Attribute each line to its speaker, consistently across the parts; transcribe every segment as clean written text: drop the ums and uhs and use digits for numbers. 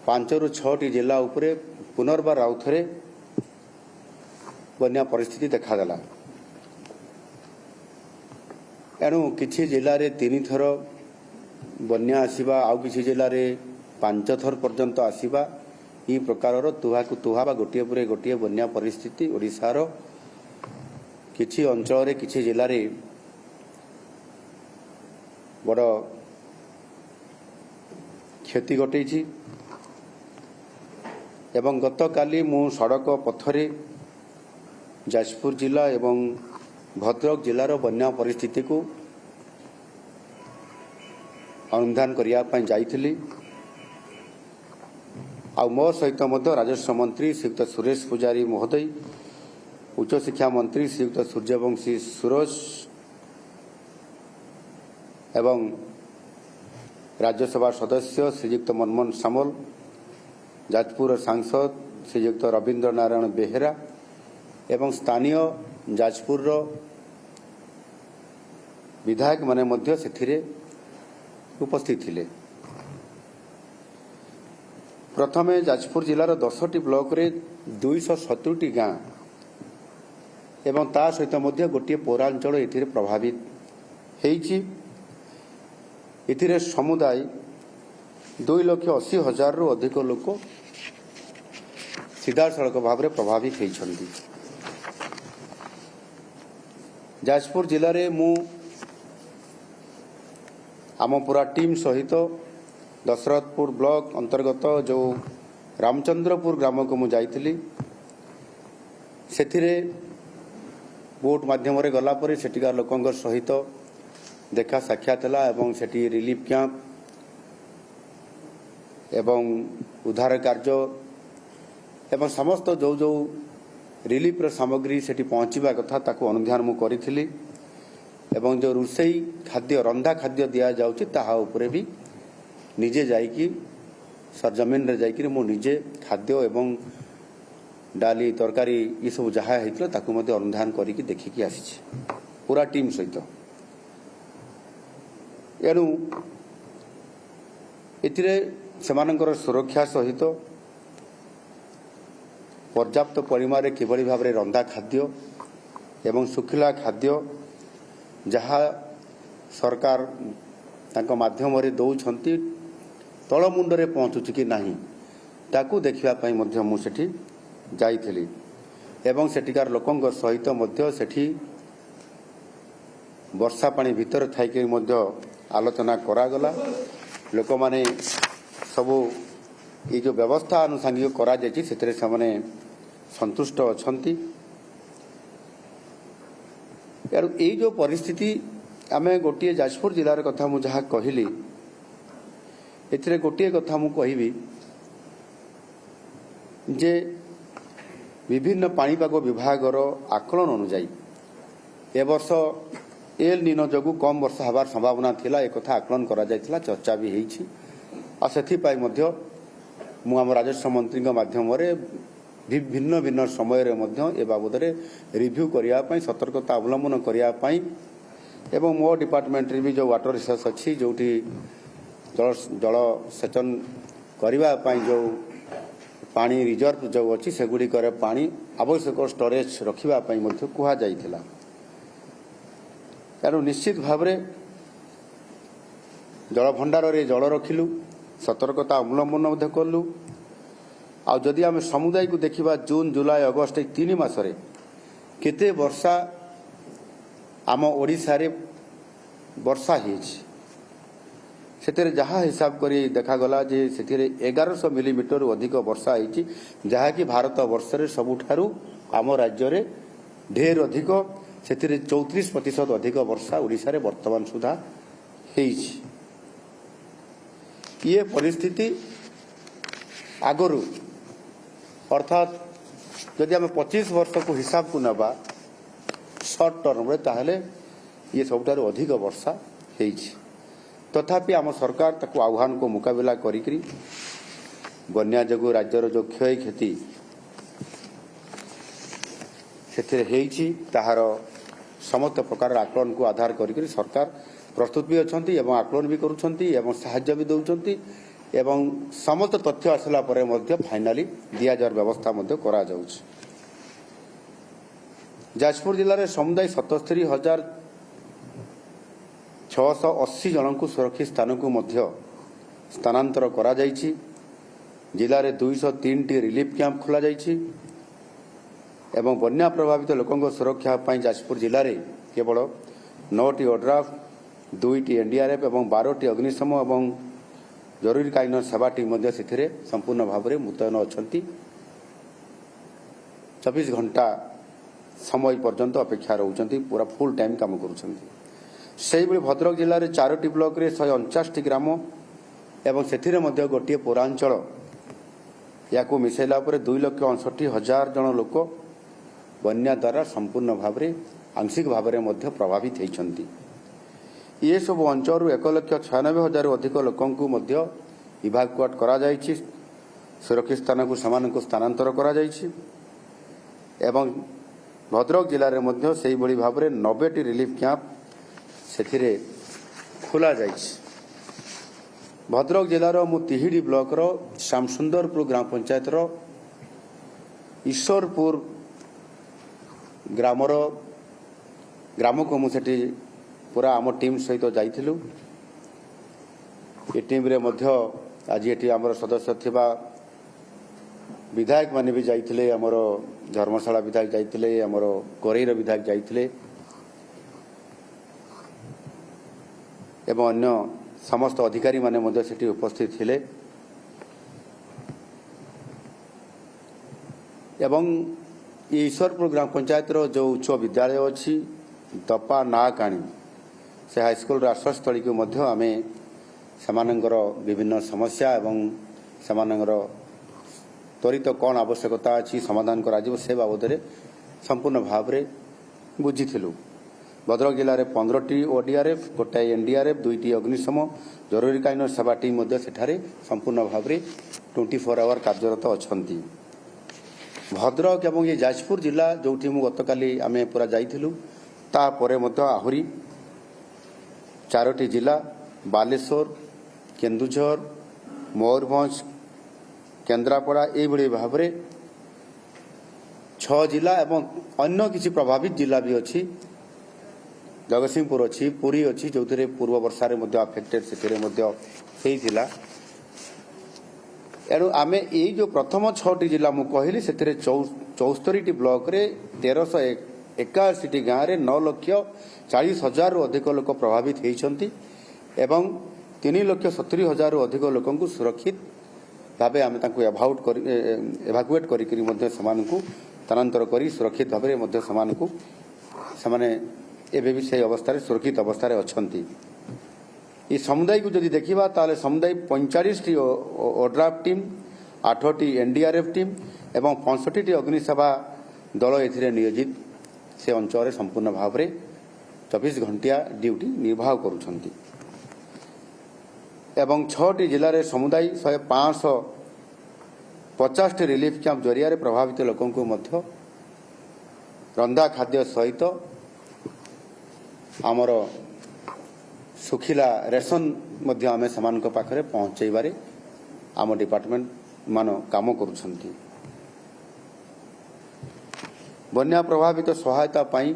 Speaker 1: 5 ରୁ 6ଟି जिला उपरे पुनर्बार आउ थे बन्या परिस्थिति देखादेला। एणु किछि जिले में 3 थर बन्या आसीबा आउ किछि जिले में 5 थर पर्यंत आसीबा ई प्रकार तुहाकु तुहा गोटे पर गोटे बन्या परिस्थिति ओडिशार किछि अंचल रे किछि जिले में बड़ क्षति घटैछि। एवं गत काली मु सड़क पथरे जाजपुर जिला एवं भद्रक जिलार बन्या परिस्थिति को अनुधान करिया पई जाइथिली। आ मो सहित मध्य राजस्व मंत्री श्रीयुक्त सुरेश पुजारी महोदय, उच्च शिक्षा मंत्री श्रीयुक्त सूर्यवंशी सुरेश एवं राज्यसभा सदस्य श्रीयुक्त मनमोहन सामल, जाजपुर सांसद श्रीयुक्त रविंद्र नारायण बेहेरा एवं स्थानीय जाजपुर विधायक माने मध्य सेथिरे उपस्थित थिले। प्रथमे जाजपुर जिलार 10टी ब्लॉक रे 270टी गाँ एवं ता सहित मध्य गोटे पौरांचल एथिरे प्रभावित हेइछि। एथिरे समुदाय 2,80,000 रु अधिक लोक सीधा सड़क भाव में प्रभावित होइछन्ति। जाजपुर जिले में मु आम पूरा टीम सहित दशरथपुर ब्लॉक अंतर्गत जो रामचंद्रपुर ग्राम को मु जाइथिली। सेथिरे बोट माध्यम रे गला परे सेटिकार लोकंग सहित देखा साक्षात हला एवं सेठी रिलीफ कैंप एवं उद्धार कार्य एवं समस्त जो जो रिलीफ सामग्री सेठी पहुंचवा कथा ताको अनुध्यान मु करिथिली। एवं जो रुसई खाद्य रंधा खाद्य दिया जाउची ताहा उपरे भी निजे जाइकी सरजमीन रे जाइकी मु निजे खाद्य एवं डाली तरकारी ये सब जहा हेतलो ताको मध्ये अनुध्यान करिकी देखिकी आसीछि पूरा टीम सहित। एणु एथिरे सेमानकर सुरक्षा सहित पर्याप्त परिमाण किभली भाव रंधा खाद्य एवं सुखिला खाद्य जहा सरकार तांको माध्यम रे दौछंती तळ मुंडरे पहुंचुछि कि नाही ताकू देखिबा पई मध्य मु सेठी जाइथिली। एवं सेठिकार लोकंग सहित मध्य सेठी वर्षा पानी भीतर थाइके मध्य आलोचना करागला। लोक माने सबू ये जो व्यवस्था अनुसांगिक करा जायछि सेतरे सामने संतुष्ट अछंती। यार ये जो परिस्थिति आमे गोटे जाजपुर जिलार कथा मु जहा कहली एथिरे गोटे कथा मु कहिबी जे विभिन्न पाणीपाग विभागर आकलन अनुसार ए वर्ष एल निनो जगु कम वर्षा हबार संभावना थिला एक कथा आकलन करा जायतिला चर्चा भी हेछि। आ सेथि पाई मध्य मु आम राजस्व मंत्री माध्यम रे भिन्न भिन्न समय रे मध्य ए बाबद रे रिव्यू करिया पई सतर्कता अवलंबन करिया पई एवं मो डिपार्टमेंट रे भी जो वाटर रिसोर्स अछि जोठी जल सेचन करिवा पई जो पानी रिजर्व जो अछि सेगुडी करे पानी आवश्यक स्टोरेज रखिवा पई मध्य कुहा जाइथिला। तेणु निश्चित भाव रे जल भंडार रे जल रखिलु सतर्कता अवलंबन कलु। आ जदि आम समुदाय को देखा जून जुलाई अगस्ट 3 मासरे केते वर्षा आम ओडिशा रे वर्षा हेछि सेतेरे जहा हिसाब करी देखा गला जे सेतिरे 1100 मिलीमीटर अधिक वर्षा हेछि जहा कि भारत वर्ष रे सबुठारु आम राज्य रे ढेर अधिक सेतिरे 34% अधिक वर्षा ओडिशा रे वर्तमान सुधा हेछि। ये परिस्थिति आगरु अर्थात जदि आम 25 वर्ष को हिसाब को नबा शॉर्ट टर्म रे ताहले ये सबुठारु अधिक वर्षा हेछि। तथापि आम सरकार ताकू आह्वान को मुकाबला करी बन्या जगु राज्यर जो क्षय क्षति से हेछि ताहार समस्त प्रकार आकलन को आधार करी सरकार प्रस्तुत भी अच्छा आकलन भी करुछंती एवं साहाय्य भी दउछंती एवं समस्त तथ्य आसला परे मध्य फाइनाली दिया जार व्यवस्था मध्य करा जाउछ। जाजपुर जिले में समुदाय 77,680 जन को सुरक्षित स्थान को मध्य स्थानांतर करा जाइछि। जिले में 203 टी रिलीफ कैंप खोला जाइछि एवं बन्या प्रभावित लोकों सुरक्षा पाई जाजपुर जिले में केवल 9 टी ओड्राफ 2 टी एनडीआरएफ एवं 12 टी अग्निशम एवं जरूरीकालीन सेवा टीम मध्य से संपूर्ण भाव में मुतयन अछंती। 24 घंटा समय पर्यंत अपेक्षा रहउछंती, पूरा फुल टाइम काम करूछंती। सेही बळी भद्रक जिले में 4टी ब्लॉक रे 149 ग्राम एवं सेथिरे मध्य गोटे पौरांचल याकू मिसेला पर 2,69,000 जन लोक बन्या द्वारा संपूर्ण भाव में आंशिक भाव में मध्य प्रभावित होइछंती। ये सब अंचल 1,96,000 अधिक लोकों मध्य इवाकुएट करा जाइछि। सुरक्षित स्थान को समान को स्थानांतर करा जाइछि एवं भद्रक जिले में मध्य सेही बड़ी भाव में 90 टी रिलीफ कैंप सेथिरे खोला जाइछि। भद्रक जिलार मु तिहिडी ब्लॉक रो श्यामसुंदरपुर ग्राम पंचायत रो ईश्वरपुर ग्राम को मुझे पूरा आम टीम सहित जाइथिलु। ये टीम रे मध्य आज ये आमर सदस्य थिबा विधायक माने भी जाइथिले, आमर धर्मशाला विधायक जाइथिले, आमर कोरेईर विधायक जाइथिले एवं अन्य समस्त अधिकारी माने मध्य सेठी उपस्थित थिले एवं ईश्वरपुर ग्राम पंचायत रो जो उच्च विद्यालय अछि दपा नाकाणी से हाईस्कूल आश्रयस्थली को मध्य आमे समानंगर विभिन्न समस्या एवं समानंगर त्वरित कौन आवश्यकता अछि समाधान करा जिवो से बाबद रे संपूर्ण भाव रे बुझिथिलु। भद्रक जिले में 15टी ओडीआरएफ, गोटाए एनडीआरएफ, 2टी अग्निशम जरूरीकालीन सेवा टीम मध्य सेठारे संपूर्ण भाव में 24 आवर कार्यरत अछंती। भद्रक एवं ये जाजपुर जिला जोठी मु गतकाली आमे पूरा जाइथिलु ता परे मध्य आहुरी 4टी जिला बालेश्वर, केन्दुझर, मयूरभंज, केन्द्रापड़ा एभली भाव में 6 जिला एवं अन्य किसी प्रभावित जिला भी अच्छी जगतसिंहपुर अच्छी, पुरी अच्छी जो पूर्व वर्षा अफेक्टेड से एणु आमे ये जो प्रथम 6टी जिला मु कहली से 74टी ब्लॉक रे 1381 गाँव में 9,40,000 अधिक लोक प्रभावित होती एवं 3,70,000 अधिक लोक सुरक्षित भाव आम एभाकुएट कर स्थानांतर कर सुरक्षित भाव से एवं भी से अवस्था सुरक्षित अवस्था अच्छी। ये समुदाय को जदि देखा ताले समुदाय 45टी ओड्राफ टीम, 8टी एनडीआरएफ टीम एवं 65टी अग्निसेवा दल ए नियोजित से अंचल संपूर्ण भाव में 24 घंटिया ड्यूटी निर्वाह करुछंती एवं 6टी जिले में समुदाय 550टी रिलीफ कैंप जरिया प्रभावित लोकों को मध्य रंधा खाद्य सहित आमर सुखिला रेशन मध्य आमे समान पाखरे पहुंचाइबारे आम डिपार्टमेंट मान काम करुछंती। बन्या प्रभावित सहायता पाई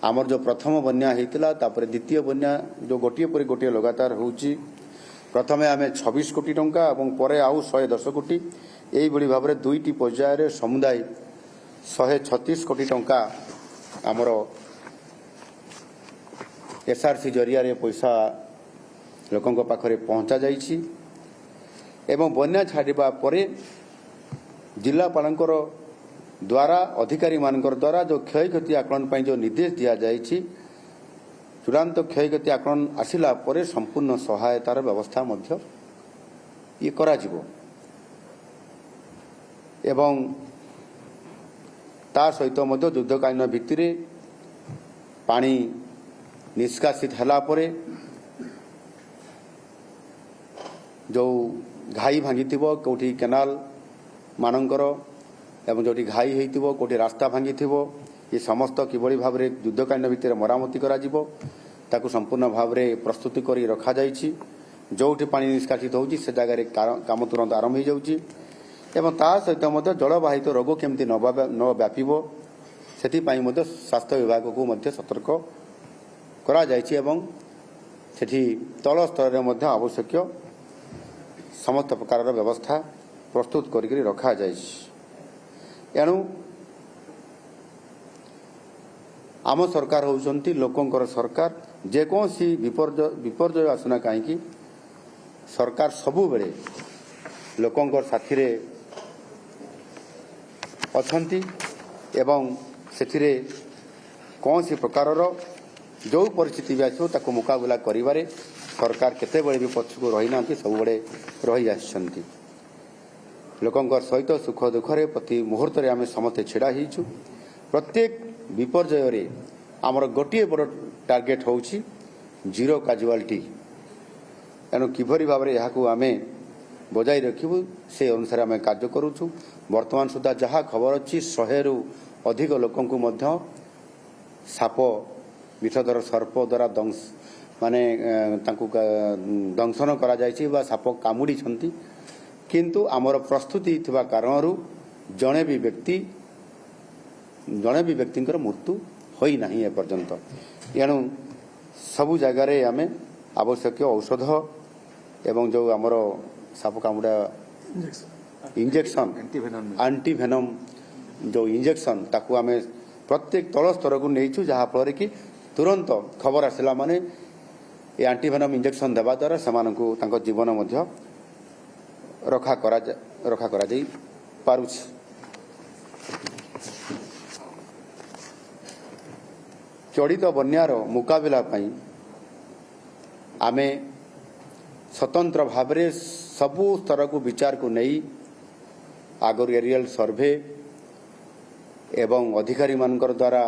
Speaker 1: आमर जो प्रथम बन्या हेतिला तापर द्वितीय बन्या जो गोटिए पर गोटिए लगातार होउची प्रथमे आमे 26 कोटी टंका एवं परे आउ 110 कोटी एई बड़ी भाबरे दुईटी पर्याय रे समुदाय 136 कोटी टंका आमर एसआरसी जरिया रे पैसा लोकों पाखरे पहुंचा जाइछि एवं बन्या छाड़िबा परे जिलापालंकर द्वारा अधिकारी मानकर द्वारा जो क्षयक्षति आकलन पाई जो निर्देश दिया जाइछि चूड़ांत क्षयक्षति आकलन आसिला परे संपूर्ण सहायतार व्यवस्था मध्य ये करा जिवो एवं ता सहित मध्य युद्धकालीन भित्तिरे पानी निष्कासित हला परे जो घाई भांगिथिबो कोठी केनाल मानकर एवं जो घाई होइथिबो कोठी रास्ता भांगिथिबो ये समस्त किभଳି भाबरे युद्धकालीन भित्तिरे मरामती करा जिवो ताकू संपूर्ण भाबरे प्रस्तुति करी रखा जाइछि जोठी पानी निष्कासित होउची से जगह काम तुरंत आरंभ हो जाउची एवं ता सहित मध्य जलवाहित रोग केमती न व्यापिबो सेथिपाई मध्य स्वास्थ्य विभाग को मध्य सतर्क करा जायछि एवं सेठी तल स्तर रे मध्य आवश्यक समस्त प्रकार व्यवस्था प्रस्तुत करिकरी रखा जायछि। एणु आम सरकार होउचंती लोकंकर सरकार जेकोसी विपर्यय आसुना कहीं सरकार सबु बेले लोकंकर साथी रे अछंती एवं सेथिरे कौन सी प्रकार जो परिस्थिति भी आसो ताको मुकाबला करिबारे सरकार केते बेले भी पछको रही ना सब बेले रही आछंती। लोकंकर सहित सुख दुख रे प्रति मुहूर्त रे आमे समते छिड़ा हिचु। प्रत्येक विपर्यय रे आमर गोटे बड़ टार्गेट होउची जीरो काजुआलिटी। एणु किभरी भाव में यहाँ आमे बजाई रखिबु से अनुसार आमे कार्य करूछु। वर्तमान सुधा जहाँ खबर अच्छी 100 रु अधिक लोकंकु मध्य साप विषधर सर्प द्वारा माने तांकु दंशन करा जायछि बा साप कामुडी छंती किंतु आमर प्रस्तुति थिबा कारणरू जणे भी व्यक्तिंकर मृत्यु होई नाही ए पर्यंत। एणु सबु जगह रे आमे आवश्यक औषध एवं जो आमर साप कामुडा इंजेक्शन एंटीवेनम जो इंजेक्शन ताकू आमे प्रत्येक तल स्तर को नहीं जहाँ फल कि तुरंत खबर आसला माने ये एंटीवेनम इंजेक्शन देवा द्वारा सेमानकु तांको जीवन मध्य रखा करा जाई पारुछि। चढ़ित बन्यार मुकाबला पाई आमे स्वतंत्र भाव में सबु स्तर को विचार को नहीं आगर एरियल सर्वे एवं अधिकारी मानकर द्वारा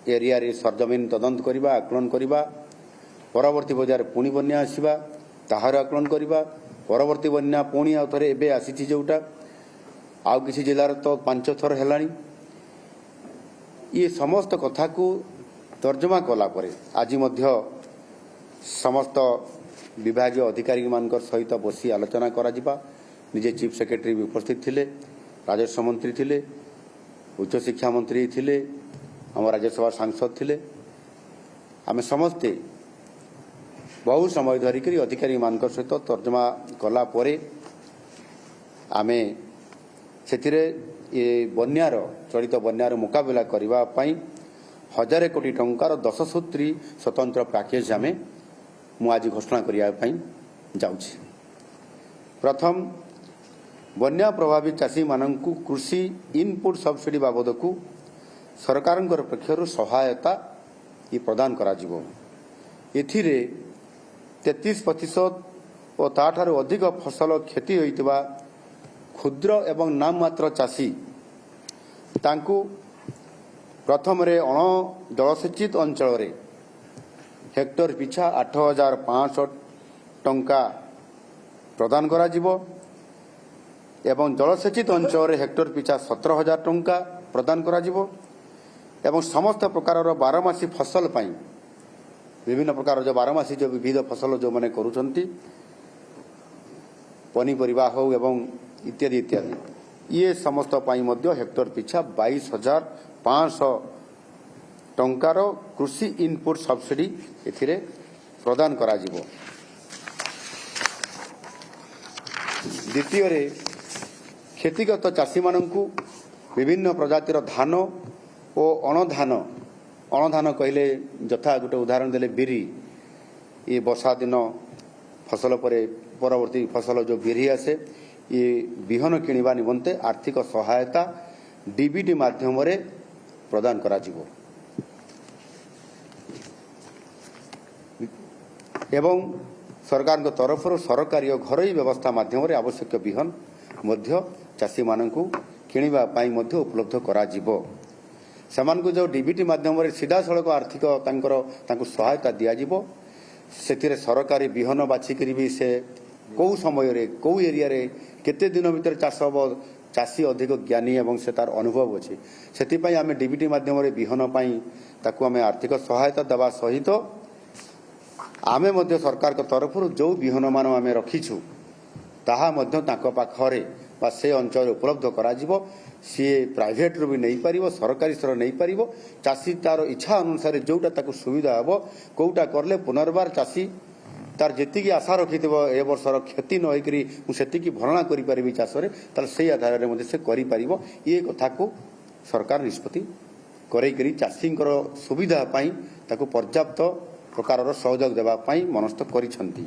Speaker 1: एरिया रे सरजमीन तदंत करबा आकलन करबा परवर्ती बजार पुणी बन्या आसीबा ताहार आकलन करबा परवर्ती बन्या पुणी आ थरे एबे आसीछि जोटा आउ किसी जिलार तो 5 थर हेलानी। ये समस्त कथा को तर्जमा कला परे आज मध्य समस्त विभागीय अधिकारी मानकर सहित बसी आलोचना करा जिबा। निजे चीफ सेक्रेटरी भी उपस्थित थिले, राजस्व मंत्री थिले, उच्च शिक्षा मंत्री थिले, हम राज्यसभा सांसद थिले। आमे समस्ते बहु समय धरिक अधिकारी मानकर सहित तर्जमा कला परे आमे सेथिरे ये बन्यार चलित बन्यार मुकाबला करबा पई 1000 कोटी टंकार 10 सूत्री स्वतंत्र पैकेज आमे मु आज घोषणा करिया पई जाउछि। प्रथम बन्या प्रभावित चाषी माननकु कृषि इनपुट सब्सिडी बाबदकु सरकारंकर पक्षरु सहायता ये प्रदान करा जिवो। एथिरे 33% और ताठारु अधिक फसल क्षति होइतबा क्षुद्र एवं नाम मात्र चाषी तांकु प्रथम रे अण जलसेचित अंचल रे हेक्टर पिछा 8500 टंका प्रदान करा जिवो एवं जलसेचित अंचल रे हेक्टर पिछा 17000 टंका प्रदान करा जिवो एवं समस्त प्रकार 12मासी फसल पाई विभिन्न प्रकार जो 12मासी जो विविध फसल जो माने करूछंती पनीपरिबा हो एवं इत्यादि इत्यादि ये समस्त पाई मध्य हेक्टर पिछा 22500 टंकार कृषि इनपुट सब्सिडी एथिरे प्रदान करा जिवो। द्वितीय रे क्षतिगत चाषी माननकु विभिन्न प्रजातिर धान और अणधान कहले यथा गोटे उदाहरण देले बिरी ये वर्षा दिन फसल परे परवर्ती फसल जो बिरी आसे ये बिहन किनिबा निमंते आर्थिक सहायता डीबीटी माध्यम रे प्रदान करा जिवो एवं सरकार तरफ सरकारी और घरोई व्यवस्था माध्यम रे आवश्यक बिहन मध्य चाषी माननकु किनिबा पाई मध्य उपलब्ध करा जिवो। सेमानकु जो डीबीटी माध्यम रे सीधा सड़क आर्थिक तांको सहायता दिया जिवो। सेतिरे सरकारी बिहन बाछिकरी भी से कौ समय रे कौ एरिया रे केते दिन भीतर चाष हबो चाषी अधिक ज्ञानी एवं से तार अनुभव अछि सेति पई आमे डीबीटी माध्यम रे बिहन पई ताकू आमे आर्थिक सहायता दबा सहित आमे मध्य सरकार के तरफ जो विहन मान आम रखीचु ताहा मध्य तांको पाखरे बा से अंचल उपलब्ध करा जिवो सी प्राइवेट रू भी नहीं पारिबो सरकारी स्तर नहीं पारिबो चाषी तार इच्छा अनुसार जोटा ताको सुविधा हबो कोउटा करले पुनर्बार चाषी तार जेतिकी आशा रखिथिबो ए वर्षर क्षति न होइकरी मु सेतिकी भरणा करि परिबी चाषरे तार सेई आधार रे मध्ये से करि परिबो ये कथा को सरकार निष्पत्ति करै करी चाषींकर सुविधा पाई ताको पर्याप्त प्रकारर सहयोग देबा पाई मनस्थ करिसंती।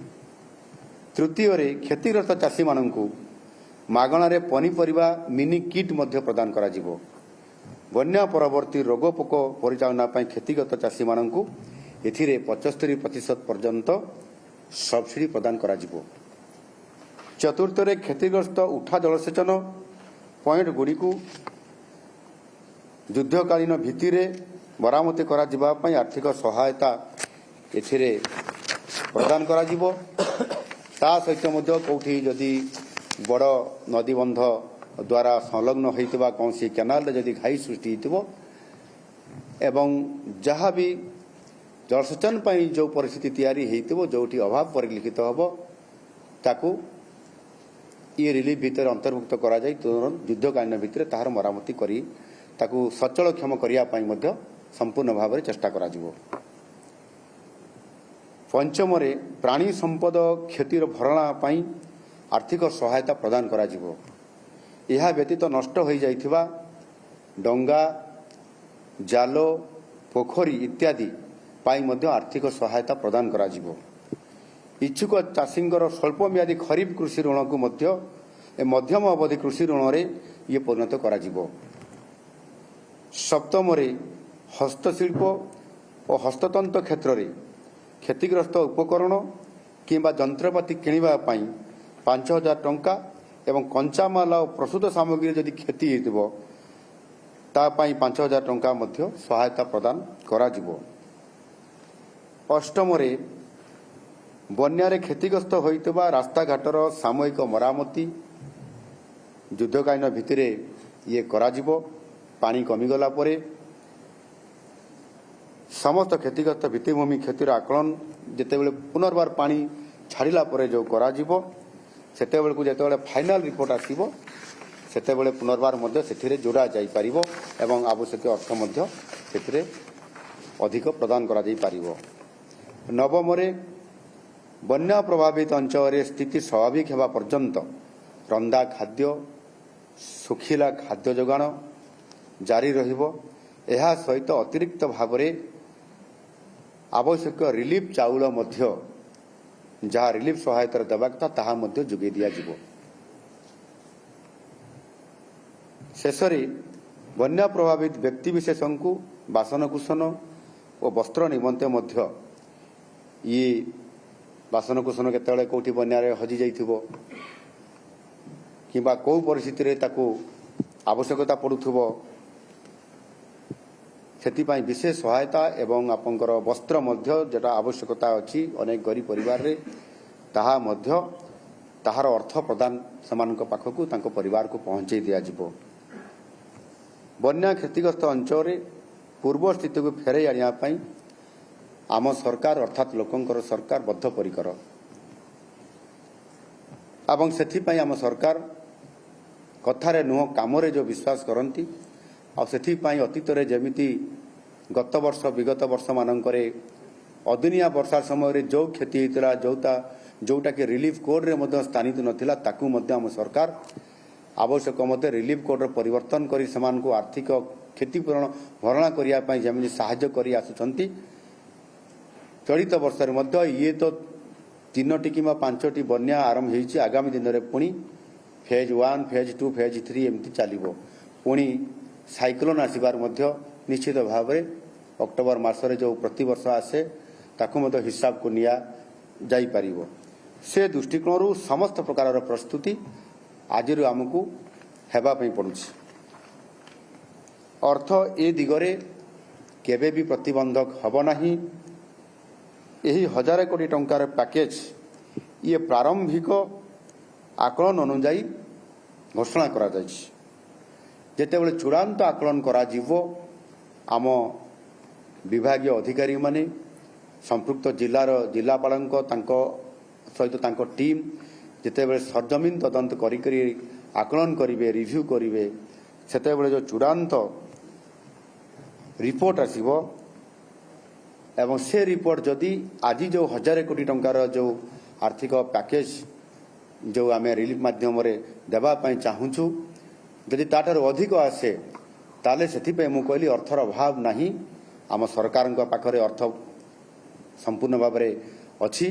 Speaker 1: तृतीय रे क्षतिग्रस्त चाषी माननकु मागणारे पनीपरिबा मिनी किट मध्य प्रदान करा जिवो बन्या परवर्ती रोग पोक परिचालना पाई क्षतिग्रस्त चाषी माननकु एथिरे 75% पर्यंत सब्सिडी प्रदान करा जिवो। चतुर्थ रे क्षतिग्रस्त उठा जलसेचन पॉइंट गुडी को युद्धकालीन भित्तिरे मरामती करा जिबा पाई आर्थिक सहायता एथिरे प्रदान करा जिवो। ता सहित मध्य कोठी जदि बड़ नदीबंध द्वारा संलग्न होइतबा कौनसी केनाल रे जदि घाई सृष्टि होइतबो एवं जहाँ भी जलसेचन पाई जो परिस्थिति तैयारी होइतबो जोठी अभाव परिलक्षित हबो ताकू ये रिलीफ भितर अंतर्भुक्त करा जाय तुरंत युद्धकालीन भितर ताहार मरामती करी ताकू सचलक्षम करिया पाई मध्य संपूर्ण भाव में चेष्टा करा जिवो। पंचम रे प्राणी संपद क्षतिर भरणा पाई आर्थिक सहायता प्रदान करा जिवो। यह व्यतीत नष्ट हो जाइथिबा डंगा जालो पोखरी इत्यादि पाई मध्य आर्थिक सहायता प्रदान करा जिवो। इच्छुक चाषींकर स्वल्प म्यादी खरीफ कृषि ऋण को मध्यम अवधि कृषि ऋण रे ये परिणत करा जिवो। सप्तम रे हस्तशिल्प और हस्ततंत्र क्षेत्र रे क्षतिग्रस्त उपकरण किंबा जंत्रपाति किनिबा पाई 5,000 टंका एवं कंचामाल और प्रस्तुत सामग्री जदि क्षति हेतिबो ता पाई 5,000 टंका मध्य सहायता प्रदान करा जिवो। अष्टम रे बन्या रे क्षतिग्रस्त होइतबा रास्ता घाटर सामूहिक मरामती युद्धकालीन भित्तिरे ये करा जिवो। पानी कमिगला परे समस्त क्षतिग्रस्त भित्तिभूमि क्षतिर आकलन जेतेबेले पुनर्बार पानी छाड़िला परे जो करा जिवो सेतेबेले को जेतेबेले फाइनल रिपोर्ट आसीबो सेतेबेले पुनर्बार मध्य सेथिरे जोड़ा जाई पारिबो एवं आवश्यक अर्थ मध्य सेथिरे अधिक प्रदान करा जाई पारिबो। नवम रे बन्या प्रभावित अंचल रे स्थिति स्वाभाविक हेबा पर्यंत रंधा खाद्य सुखिला खाद्य जोगाण जारी रहिबो। एहा सहित अतिरिक्त भाव रे आवश्यक रिलीफ चाउल मध्य जहाँ रिलीफ सहायता देवा कथा ताहा मध्य जोगे दिया जिवो। शेषरे बन्या प्रभावित व्यक्ति विशेषଙ୍କୁ बासनकुसन और वस्त्र निमंते मध्य ये बासनकुसन केतेबेले कोठी बन्या रे हजि जाइथिबो किबा को परिस्थिति रे ताको आवश्यकता पड़ुथबो सेतिपाई विशेष सहायता एवं आपंकर वस्त्र मध्य जेटा आवश्यकता अछि अनेक गरीब परिवार रे ताहा मध्य ताहार अर्थ प्रदान समानक पाखकु तांको परिवार को पहुंचे दिया जिवो। बन्या क्षतिग्रस्त अंचल रे पूर्व स्थिति को फेरै आनिया पाई आम सरकार अर्थात लोकंकर सरकार बद्धपरिकर एवं सेथिपाई आम सरकार कथारे नुह कामरे जो विश्वास करती आ सेथिपाई अतीत रे जेमिति गत वर्ष विगत वर्ष मानकरे अदिनिया वर्षा समय रे जो क्षति होइतला जोटा के रिलीफ कोड रे मध्य स्थानित नथिला ताकू मध्य आम सरकार आवश्यक मध्य रिलीफ कोड रे परिवर्तन करी समान को आर्थिक क्षतिपूरण भरणा करिया पाई जेमिति सहायता करी आसुचंती। चलित वर्ष रे मध्य ये तो 3टी किंबा 5टी बन्या आरंभ होइछि। आगामी दिन रे पुणी फेज 1 फेज 2 फेज 3 एमती चलिबो। पुणी साइक्लोन आसिबार मध्य निश्चित भाव में अक्टोबर मासरे जो प्रतिवर्ष आसे ताकू मध्य हिसाब को निया जाई पारिबो। से दृष्टिकोण समस्त प्रकार प्रस्तुति आज आमको हेबा पई पड़ुछि। अर्थ ए दिगरे केबे भी प्रतिबंधक हब नाही। यही 1000 कोटी टंकार पैकेज ये प्रारंभिक आकलन अनुजाई घोषणा करा जायछि। जेतेबेले चूड़ांत आकलन करा जिवो आम विभागीय अधिकारी माने संपृक्त जिलार जिलापाल सहित टीम जितेबाला सरजमीन तदंत करी आकलन करेंगे रिव्यू करेंगे सेतेबाला जो चूड़ांत रिपोर्ट आसीबो एवं से रिपोर्ट जदि आज जो 1000 कोटी टंकार जो आर्थिक पैकेज जो आम रिलीफ माध्यम देवा चाहूँ जदि ताटर अधिक आसे ताले से मु कहली अर्थर अभाव नहीं आम सरकार पाखरे अर्थ संपूर्ण भाव में अच्छी।